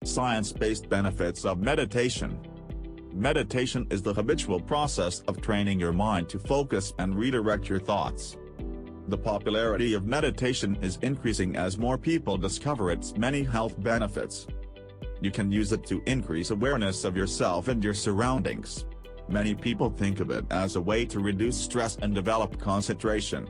Science-based benefits of meditation. Meditation is the habitual process of training your mind to focus and redirect your thoughts. The popularity of meditation is increasing as more people discover its many health benefits. You can use it to increase awareness of yourself and your surroundings. Many people think of it as a way to reduce stress and develop concentration.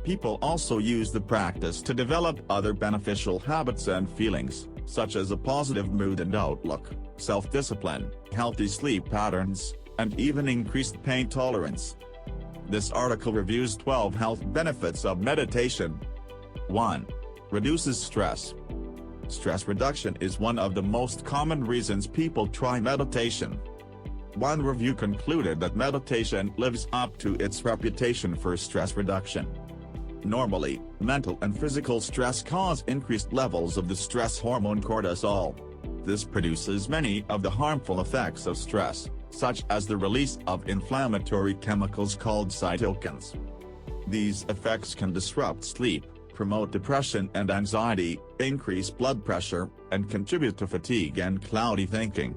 People also use the practice to develop other beneficial habits and feelings, such as a positive mood and outlook, self-discipline, healthy sleep patterns, and even increased pain tolerance. This article reviews 12 health benefits of meditation. 1. Reduces stress. Stress reduction is one of the most common reasons people try meditation. One review concluded that meditation lives up to its reputation for stress reduction. Normally, mental and physical stress cause increased levels of the stress hormone cortisol. This produces many of the harmful effects of stress, such as the release of inflammatory chemicals called cytokines. These effects can disrupt sleep, promote depression and anxiety, increase blood pressure, and contribute to fatigue and cloudy thinking.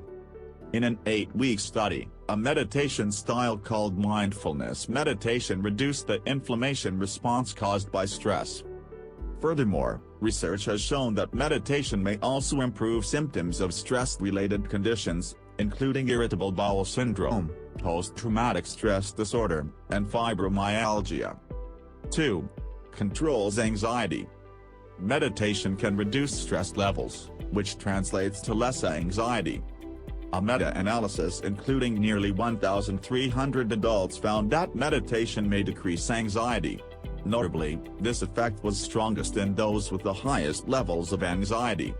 In an 8-week study, a meditation style called mindfulness meditation reduced the inflammation response caused by stress. Furthermore, research has shown that meditation may also improve symptoms of stress-related conditions, including irritable bowel syndrome, post-traumatic stress disorder, and fibromyalgia. 2. Controls anxiety. Meditation can reduce stress levels, which translates to less anxiety. A meta-analysis including nearly 1,300 adults found that meditation may decrease anxiety. Notably, this effect was strongest in those with the highest levels of anxiety.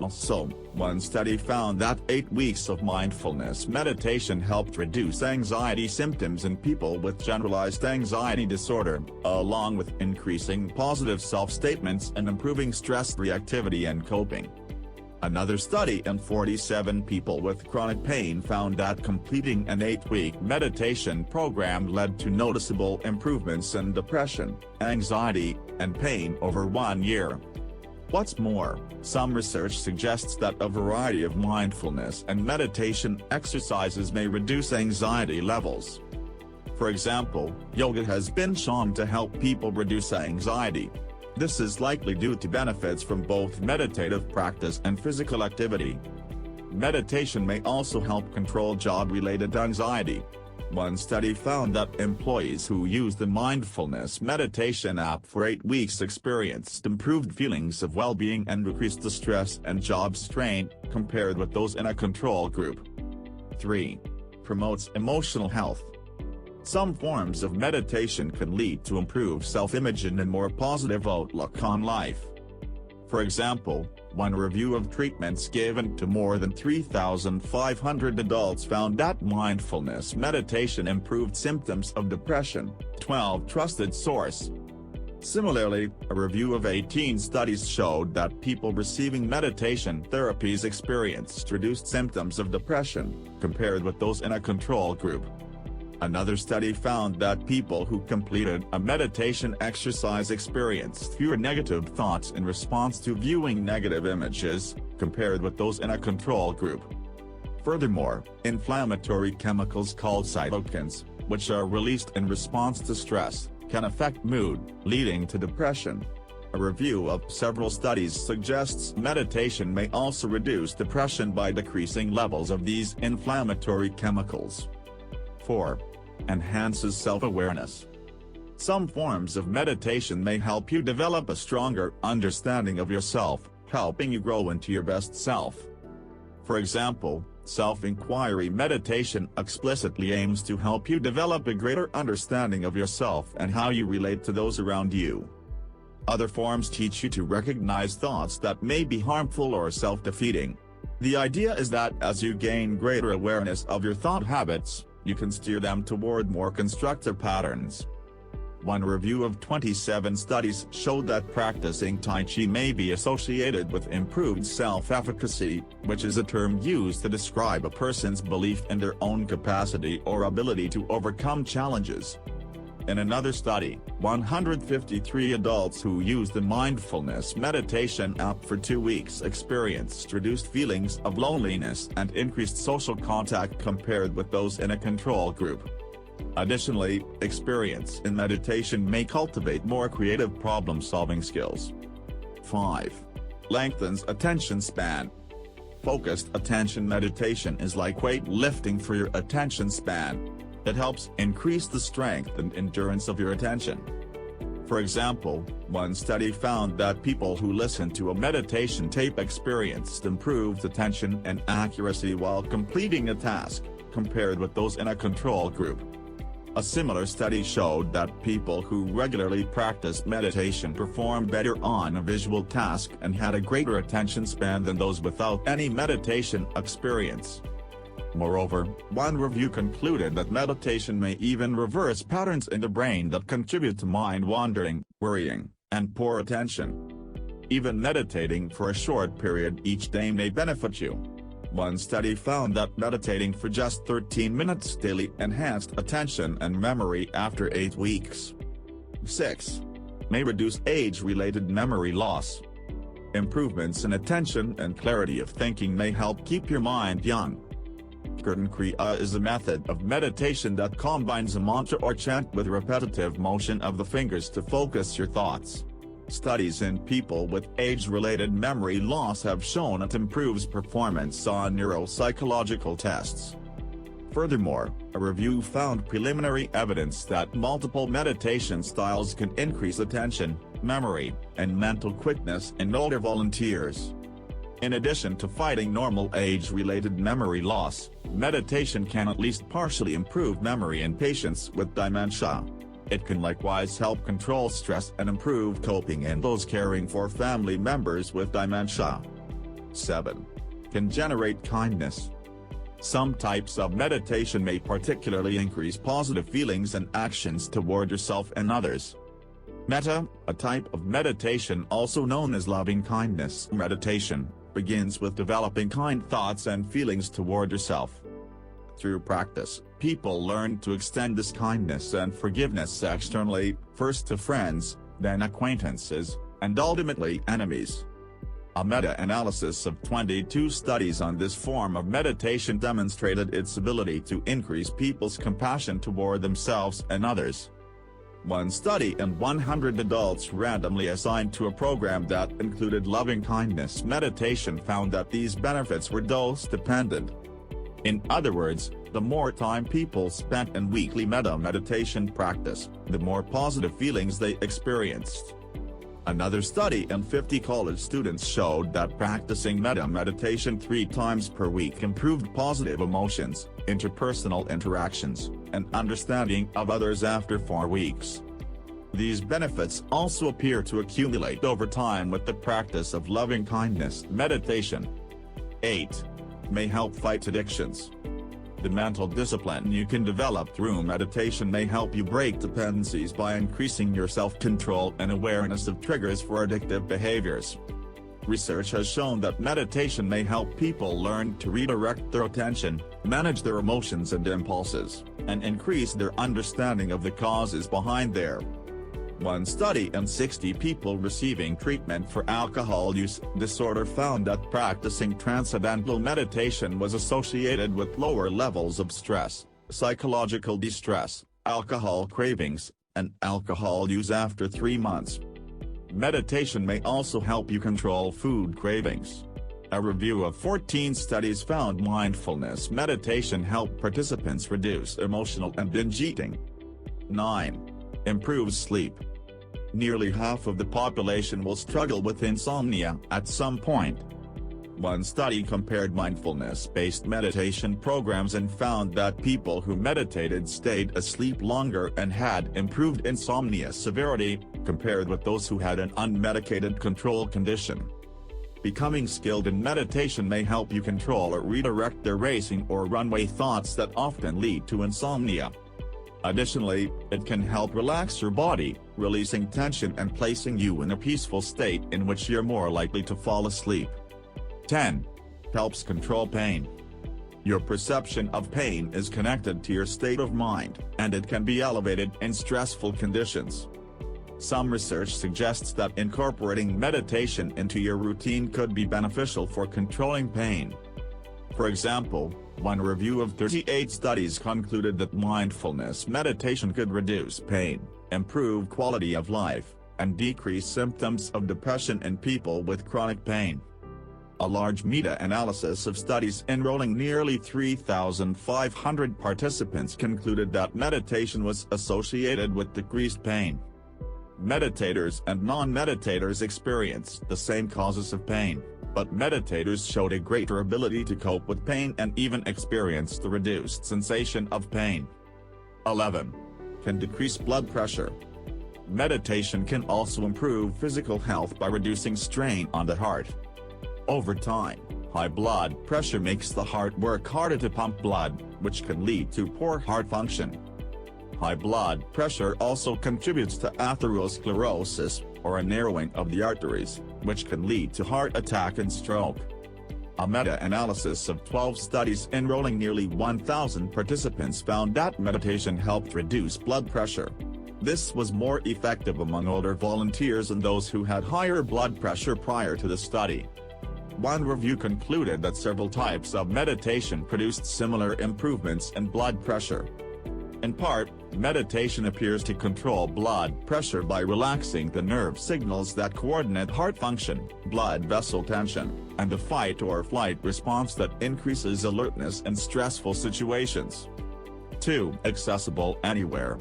Also, one study found that 8 weeks of mindfulness meditation helped reduce anxiety symptoms in people with generalized anxiety disorder, along with increasing positive self-statements and improving stress reactivity and coping. Another study in 47 people with chronic pain found that completing an 8-week meditation program led to noticeable improvements in depression, anxiety, and pain over 1 year. What's more, some research suggests that a variety of mindfulness and meditation exercises may reduce anxiety levels. For example, yoga has been shown to help people reduce anxiety. This is likely due to benefits from both meditative practice and physical activity. Meditation may also help control job-related anxiety. One study found that employees who used the mindfulness meditation app for 8 weeks experienced improved feelings of well-being and decreased the stress and job strain, compared with those in a control group. 3. Promotes emotional health. Some forms of meditation can lead to improved self-image and a more positive outlook on life. For example, one review of treatments given to more than 3,500 adults found that mindfulness meditation improved symptoms of depression. 12 trusted source. Similarly, a review of 18 studies showed that people receiving meditation therapies experienced reduced symptoms of depression, compared with those in a control group. Another study found that people who completed a meditation exercise experienced fewer negative thoughts in response to viewing negative images, compared with those in a control group. Furthermore, inflammatory chemicals called cytokines, which are released in response to stress, can affect mood, leading to depression. A review of several studies suggests meditation may also reduce depression by decreasing levels of these inflammatory chemicals. 4. Enhances self-awareness. Some forms of meditation may help you develop a stronger understanding of yourself, helping you grow into your best self. For example, self-inquiry meditation explicitly aims to help you develop a greater understanding of yourself and how you relate to those around you. Other forms teach you to recognize thoughts that may be harmful or self-defeating. The idea is that as you gain greater awareness of your thought habits, you can steer them toward more constructive patterns. One review of 27 studies showed that practicing Tai Chi may be associated with improved self-efficacy, which is a term used to describe a person's belief in their own capacity or ability to overcome challenges. In another study, 153 adults who used the mindfulness meditation app for 2 weeks experienced reduced feelings of loneliness and increased social contact compared with those in a control group. Additionally, experience in meditation may cultivate more creative problem-solving skills. 5. Lengthens attention span. Focused attention meditation is like weight lifting for your attention span. It helps increase the strength and endurance of your attention. For example, one study found that people who listened to a meditation tape experienced improved attention and accuracy while completing a task, compared with those in a control group. A similar study showed that people who regularly practiced meditation performed better on a visual task and had a greater attention span than those without any meditation experience. Moreover, one review concluded that meditation may even reverse patterns in the brain that contribute to mind wandering, worrying, and poor attention. Even meditating for a short period each day may benefit you. One study found that meditating for just 13 minutes daily enhanced attention and memory after 8 weeks. 6. May reduce age-related memory loss. Improvements in attention and clarity of thinking may help keep your mind young. Kirtan Kriya is a method of meditation that combines a mantra or chant with repetitive motion of the fingers to focus your thoughts. Studies in people with age-related memory loss have shown it improves performance on neuropsychological tests. Furthermore, a review found preliminary evidence that multiple meditation styles can increase attention, memory, and mental quickness in older volunteers. In addition to fighting normal age-related memory loss, meditation can at least partially improve memory in patients with dementia. It can likewise help control stress and improve coping in those caring for family members with dementia. 7. Can generate kindness. Some types of meditation may particularly increase positive feelings and actions toward yourself and others. Metta, a type of meditation also known as loving-kindness meditation, begins with developing kind thoughts and feelings toward yourself. Through practice, people learn to extend this kindness and forgiveness externally, first to friends, then acquaintances, and ultimately enemies. A meta-analysis of 22 studies on this form of meditation demonstrated its ability to increase people's compassion toward themselves and others. One study in 100 adults randomly assigned to a program that included loving-kindness meditation found that these benefits were dose-dependent. In other words, the more time people spent in weekly metta meditation practice, the more positive feelings they experienced. Another study in 50 college students showed that practicing metta meditation 3 times per week improved positive emotions, interpersonal interactions, and understanding of others after 4 weeks. These benefits also appear to accumulate over time with the practice of loving-kindness meditation. 8. May help fight addictions. The mental discipline you can develop through meditation may help you break dependencies by increasing your self-control and awareness of triggers for addictive behaviors. Research has shown that meditation may help people learn to redirect their attention, manage their emotions and impulses, and increase their understanding of the causes behind their. One study in 60 people receiving treatment for alcohol use disorder found that practicing transcendental meditation was associated with lower levels of stress, psychological distress, alcohol cravings, and alcohol use after 3 months. Meditation may also help you control food cravings. A review of 14 studies found mindfulness meditation helped participants reduce emotional and binge eating. 9. Improves sleep. Nearly half of the population will struggle with insomnia at some point. One study compared mindfulness-based meditation programs and found that people who meditated stayed asleep longer and had improved insomnia severity, compared with those who had an unmedicated control condition. Becoming skilled in meditation may help you control or redirect the racing or runaway thoughts that often lead to insomnia. Additionally, it can help relax your body, releasing tension and placing you in a peaceful state in which you're more likely to fall asleep. 10. Helps control pain. Your perception of pain is connected to your state of mind, and it can be elevated in stressful conditions. Some research suggests that incorporating meditation into your routine could be beneficial for controlling pain. For example, one review of 38 studies concluded that mindfulness meditation could reduce pain, improve quality of life, and decrease symptoms of depression in people with chronic pain. A large meta-analysis of studies enrolling nearly 3,500 participants concluded that meditation was associated with decreased pain. Meditators and non-meditators experienced the same causes of pain, but meditators showed a greater ability to cope with pain and even experienced the reduced sensation of pain. 11. Can decrease blood pressure. Meditation can also improve physical health by reducing strain on the heart. Over time, high blood pressure makes the heart work harder to pump blood, which can lead to poor heart function. High blood pressure also contributes to atherosclerosis, or a narrowing of the arteries, which can lead to heart attack and stroke. A meta-analysis of 12 studies enrolling nearly 1,000 participants found that meditation helped reduce blood pressure. This was more effective among older volunteers and those who had higher blood pressure prior to the study. One review concluded that several types of meditation produced similar improvements in blood pressure. In part, meditation appears to control blood pressure by relaxing the nerve signals that coordinate heart function, blood vessel tension, and the fight or flight response that increases alertness in stressful situations. 2. Accessible anywhere.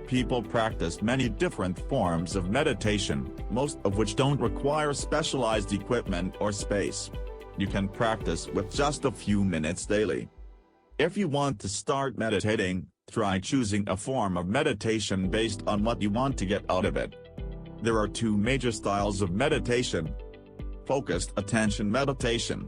People practice many different forms of meditation, most of which don't require specialized equipment or space. You can practice with just a few minutes daily. If you want to start meditating, try choosing a form of meditation based on what you want to get out of it. There are two major styles of meditation. Focused attention meditation.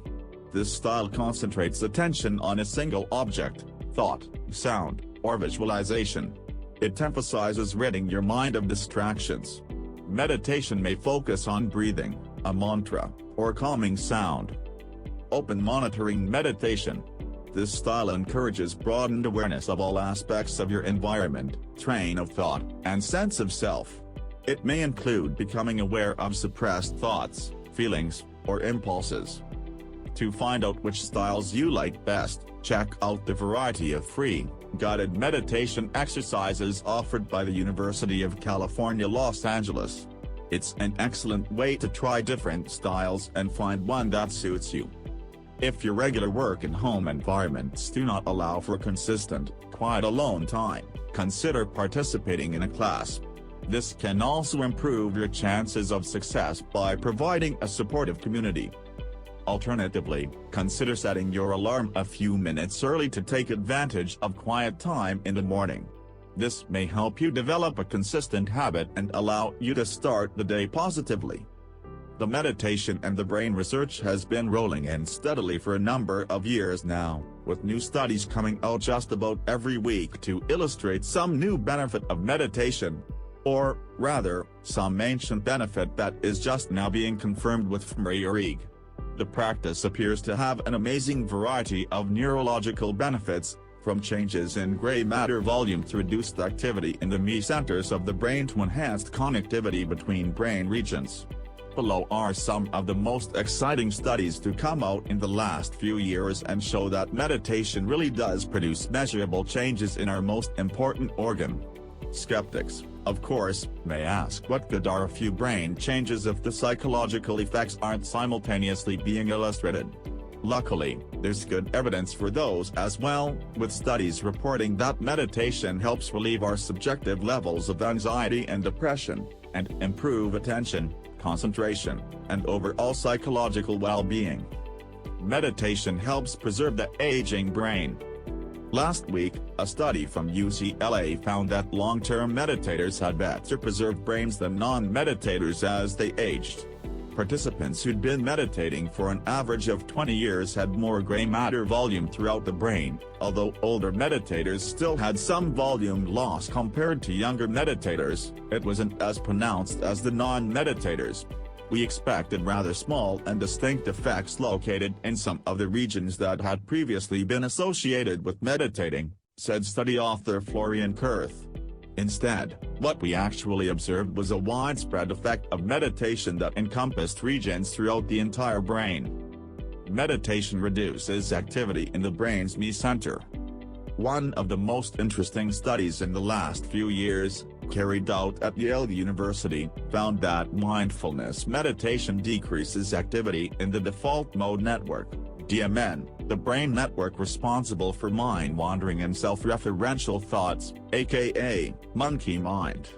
This style concentrates attention on a single object, thought, sound, or visualization. It emphasizes ridding your mind of distractions. Meditation may focus on breathing, a mantra, or calming sound. Open monitoring meditation. This style encourages broadened awareness of all aspects of your environment, train of thought, and sense of self. It may include becoming aware of suppressed thoughts, feelings, or impulses. To find out which styles you like best, check out the variety of free, guided meditation exercises offered by the University of California, Los Angeles. It's an excellent way to try different styles and find one that suits you. If your regular work and home environments do not allow for consistent, quiet alone time, consider participating in a class. This can also improve your chances of success by providing a supportive community. Alternatively, consider setting your alarm a few minutes early to take advantage of quiet time in the morning. This may help you develop a consistent habit and allow you to start the day positively. The meditation and the brain research has been rolling in steadily for a number of years now, with new studies coming out just about every week to illustrate some new benefit of meditation. Or, rather, some ancient benefit that is just now being confirmed with fMRI. The practice appears to have an amazing variety of neurological benefits, from changes in gray matter volume to reduced activity in the me centers of the brain to enhanced connectivity between brain regions. Below are some of the most exciting studies to come out in the last few years and show that meditation really does produce measurable changes in our most important organ. Skeptics, of course, may ask what good are a few brain changes if the psychological effects aren't simultaneously being illustrated. Luckily, there's good evidence for those as well, with studies reporting that meditation helps relieve our subjective levels of anxiety and depression, and improve attention, concentration, and overall psychological well-being. Meditation helps preserve the aging brain. Last week, a study from UCLA found that long-term meditators had better preserved brains than non-meditators as they aged. Participants who'd been meditating for an average of 20 years had more gray matter volume throughout the brain, although older meditators still had some volume loss compared to younger meditators. It wasn't as pronounced as the non-meditators. We expected rather small and distinct effects located in some of the regions that had previously been associated with meditating, said study author Florian Kurth. Instead, what we actually observed was a widespread effect of meditation that encompassed regions throughout the entire brain. Meditation reduces activity in the brain's me center. One of the most interesting studies in the last few years, carried out at Yale University, found that mindfulness meditation decreases activity in the default mode network, DMN, the brain network responsible for mind-wandering and self-referential thoughts, aka monkey mind.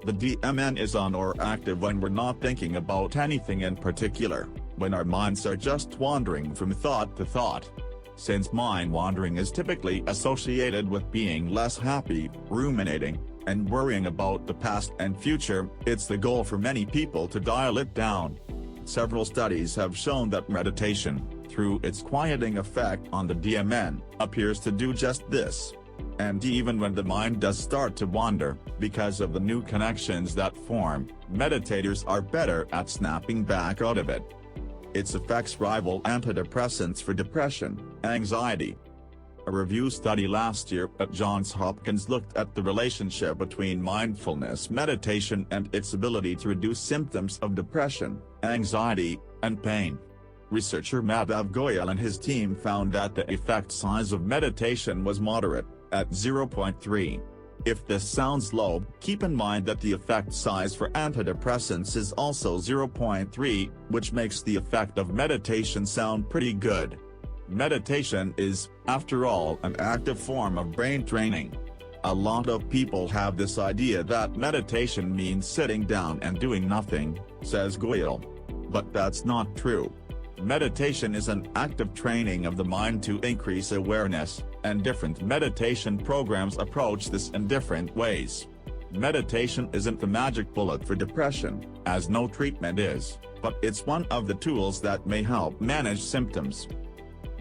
The DMN is on or active when we're not thinking about anything in particular, when our minds are just wandering from thought to thought. Since mind-wandering is typically associated with being less happy, ruminating, and worrying about the past and future, it's the goal for many people to dial it down. Several studies have shown that meditation, through its quieting effect on the DMN, appears to do just this. And even when the mind does start to wander, because of the new connections that form, meditators are better at snapping back out of it. Its effects rival antidepressants for depression, anxiety. A review study last year at Johns Hopkins looked at the relationship between mindfulness meditation and its ability to reduce symptoms of depression, anxiety, and pain. Researcher Madhav Goyal and his team found that the effect size of meditation was moderate, at 0.3. If this sounds low, keep in mind that the effect size for antidepressants is also 0.3, which makes the effect of meditation sound pretty good. Meditation is, after all, an active form of brain training. A lot of people have this idea that meditation means sitting down and doing nothing, says Goyal. But that's not true. Meditation is an active training of the mind to increase awareness, and different meditation programs approach this in different ways. Meditation isn't the magic bullet for depression, as no treatment is, but it's one of the tools that may help manage symptoms.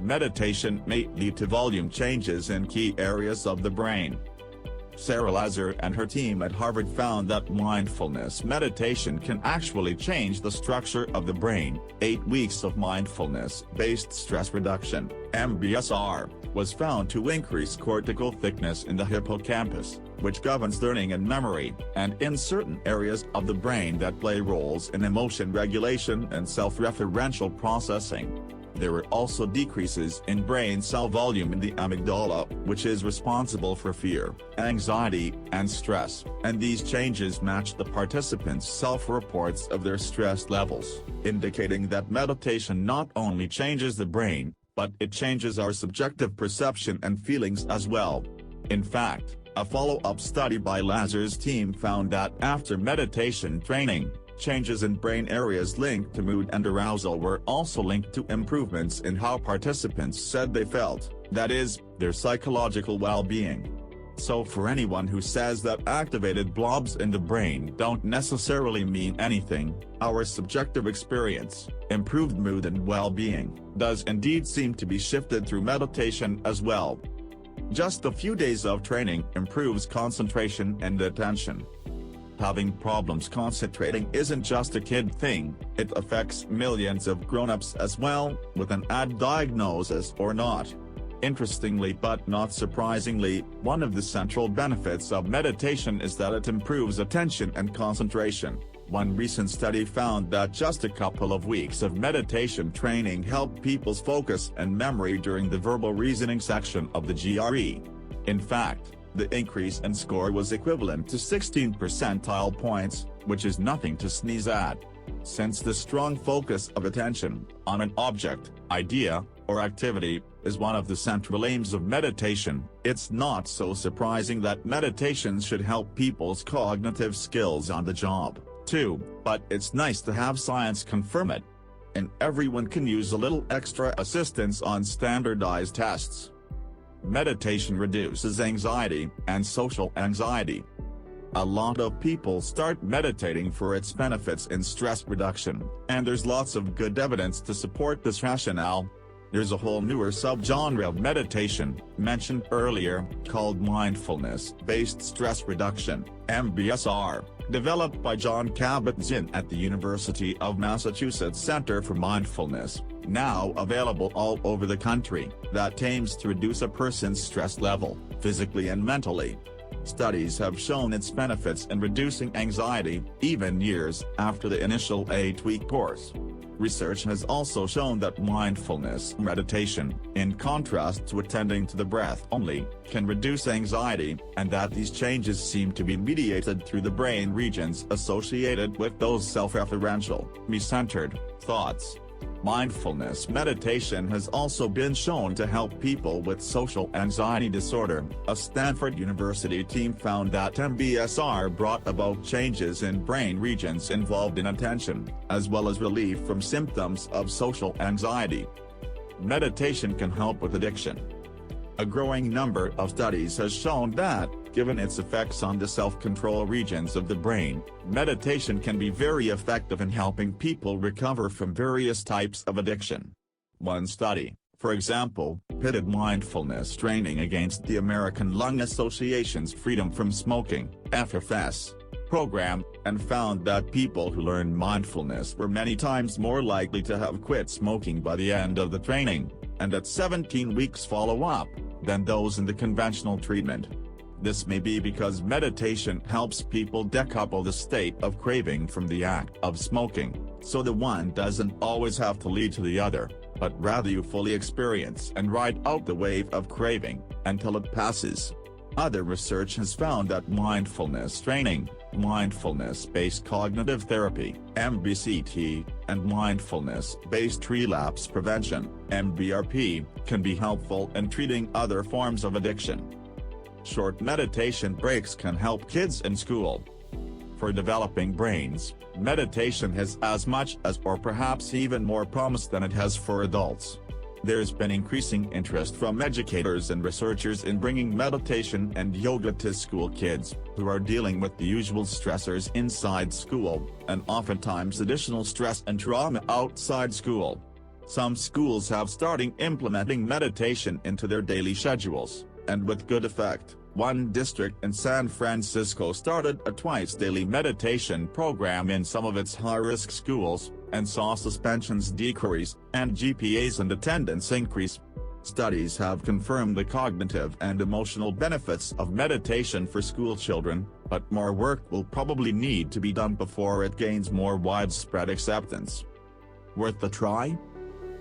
Meditation may lead to volume changes in key areas of the brain. Sarah Lazar and her team at Harvard found that mindfulness meditation can actually change the structure of the brain. 8 weeks of mindfulness-based stress reduction, MBSR, was found to increase cortical thickness in the hippocampus, which governs learning and memory, and in certain areas of the brain that play roles in emotion regulation and self-referential processing. There were also decreases in brain cell volume in the amygdala, which is responsible for fear, anxiety, and stress, and these changes matched the participants' self-reports of their stress levels, indicating that meditation not only changes the brain, but it changes our subjective perception and feelings as well. In fact, a follow-up study by Lazar's team found that after meditation training, changes in brain areas linked to mood and arousal were also linked to improvements in how participants said they felt, that is, their psychological well-being. So for anyone who says that activated blobs in the brain don't necessarily mean anything, our subjective experience, improved mood and well-being, does indeed seem to be shifted through meditation as well. Just a few days of training improves concentration and attention. Having problems concentrating isn't just a kid thing, it affects millions of grown-ups as well, with an AD diagnosis or not. Interestingly but not surprisingly, one of the central benefits of meditation is that it improves attention and concentration. One recent study found that just a couple of weeks of meditation training helped people's focus and memory during the verbal reasoning section of the GRE. In fact, the increase in score was equivalent to 16 percentile points, which is nothing to sneeze at. Since the strong focus of attention on an object, idea, or activity is one of the central aims of meditation, it's not so surprising that meditations should help people's cognitive skills on the job, too, but it's nice to have science confirm it. And everyone can use a little extra assistance on standardized tests. Meditation reduces anxiety and social anxiety. A lot of people start meditating for its benefits in stress reduction, and there's lots of good evidence to support this rationale. There's a whole newer subgenre of meditation, mentioned earlier, called mindfulness-based stress reduction, MBSR, developed by John Kabat-Zinn at the University of Massachusetts Center for Mindfulness, now available all over the country, that aims to reduce a person's stress level, physically and mentally. Studies have shown its benefits in reducing anxiety, even years after the initial 8-week course. Research has also shown that mindfulness meditation, in contrast to attending to the breath only, can reduce anxiety, and that these changes seem to be mediated through the brain regions associated with those self-referential, me-centered thoughts. Mindfulness meditation has also been shown to help people with social anxiety disorder. A Stanford University team found that MBSR brought about changes in brain regions involved in attention, as well as relief from symptoms of social anxiety. Meditation can help with addiction. A growing number of studies has shown that, given its effects on the self-control regions of the brain, meditation can be very effective in helping people recover from various types of addiction. One study, for example, pitted mindfulness training against the American Lung Association's Freedom from Smoking (FFS) program, and found that people who learned mindfulness were many times more likely to have quit smoking by the end of the training, and at 17 weeks follow-up, than those in the conventional treatment. This may be because meditation helps people decouple the state of craving from the act of smoking, so the one doesn't always have to lead to the other, but rather you fully experience and ride out the wave of craving, until it passes. Other research has found that mindfulness training, mindfulness-based cognitive therapy, MBCT, and mindfulness-based relapse prevention, MBRP, can be helpful in treating other forms of addiction. Short meditation breaks can help kids in school. For developing brains, meditation has as much as or perhaps even more promise than it has for adults. There's been increasing interest from educators and researchers in bringing meditation and yoga to school kids, who are dealing with the usual stressors inside school, and oftentimes additional stress and trauma outside school. Some schools have started implementing meditation into their daily schedules, and with good effect. One district in San Francisco started a twice-daily meditation program in some of its high-risk schools, and saw suspensions decrease, and GPAs and attendance increase. Studies have confirmed the cognitive and emotional benefits of meditation for school children, but more work will probably need to be done before it gains more widespread acceptance. Worth a try?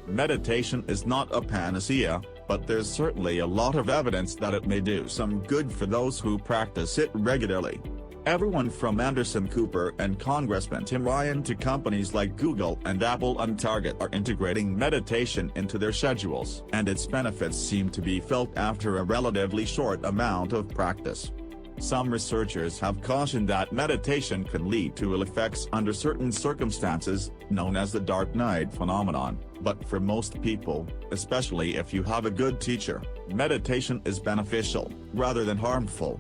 Meditation is not a panacea, but there's certainly a lot of evidence that it may do some good for those who practice it regularly. Everyone from Anderson Cooper and Congressman Tim Ryan to companies like Google and Apple and Target are integrating meditation into their schedules, and its benefits seem to be felt after a relatively short amount of practice. Some researchers have cautioned that meditation can lead to ill effects under certain circumstances, known as the dark night phenomenon, but for most people, especially if you have a good teacher, meditation is beneficial, rather than harmful.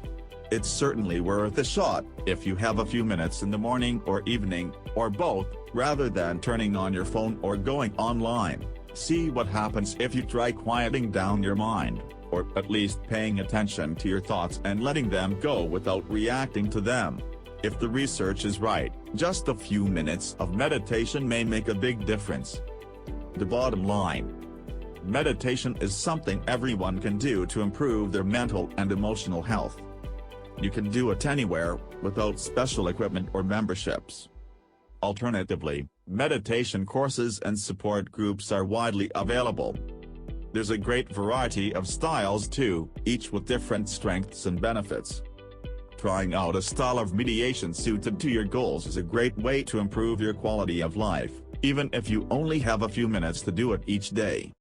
It's certainly worth a shot, if you have a few minutes in the morning or evening, or both, rather than turning on your phone or going online. See what happens if you try quieting down your mind, or at least paying attention to your thoughts and letting them go without reacting to them. If the research is right, just a few minutes of meditation may make a big difference. The bottom line: meditation is something everyone can do to improve their mental and emotional health. You can do it anywhere, without special equipment or memberships. Alternatively, meditation courses and support groups are widely available. There's a great variety of styles too, each with different strengths and benefits. Trying out a style of meditation suited to your goals is a great way to improve your quality of life, even if you only have a few minutes to do it each day.